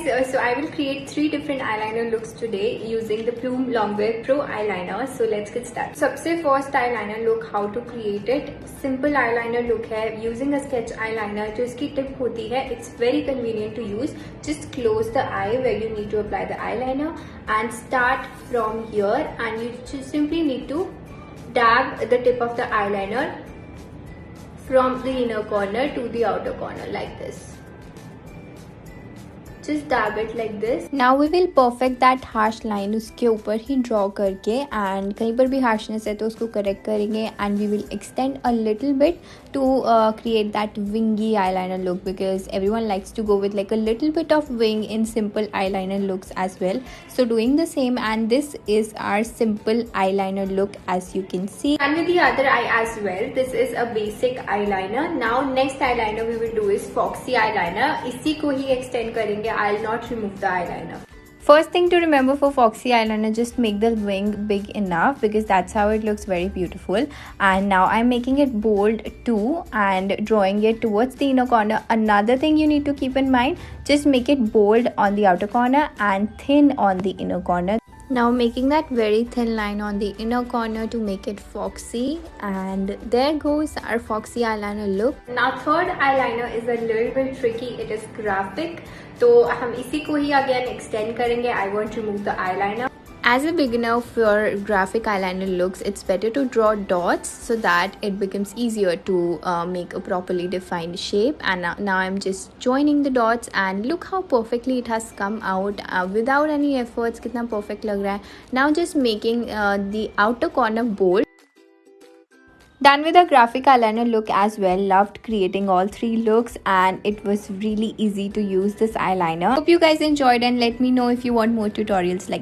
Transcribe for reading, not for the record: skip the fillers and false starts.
guys, so I will create 3 different eyeliner looks today using the Plume Longwear Pro eyeliner. So let's get started. सबसे first eyeliner look, how to create it. Simple eyeliner look है using a sketch eyeliner. जो इसकी tip होती है, it's very convenient to use. Just close the eye where you need to apply the eyeliner and start from here, and you just simply need to dab the tip of the eyeliner from the inner corner to the outer corner like this. Just dab it like this. Now we will perfect that harsh line उसके ऊपर ही draw करके, and कहीं पर भी harshness है तो उसको correct करेंगे, and we will extend a little bit to create that wingy eyeliner look, because everyone likes to go with like a little bit of wing in simple eyeliner looks as well. So doing the same, and this is our simple eyeliner look as you can see. And with the other eye as well, this is a basic eyeliner. Now next eyeliner we will do is foxy eyeliner. इसी को ही extend करेंगे. I'll not remove the eyeliner. First thing to remember for foxy eyeliner, just make the wing big enough, because that's how it looks very beautiful. And now I'm making it bold too and drawing it towards the inner corner. Another thing you need to keep in mind, just make it bold on the outer corner and thin on the inner corner. Now making that very thin line on the inner corner to make it foxy, and there goes our foxy eyeliner look. Now third eyeliner is a little bit tricky, it is graphic, तो हम इसी को ही again extend करेंगे. I won't remove the eyeliner. As a beginner for graphic eyeliner looks, it's better to draw dots so that it becomes easier to make a properly defined shape. And now I'm just joining the dots, and look how perfectly it has come out without any efforts. कितना perfect लग रहा है. Now just making the outer corner bold. Done with the graphic eyeliner look as well. Loved creating all 3 looks, and it was really easy to use this eyeliner. Hope you guys enjoyed, and let me know if you want more tutorials like this.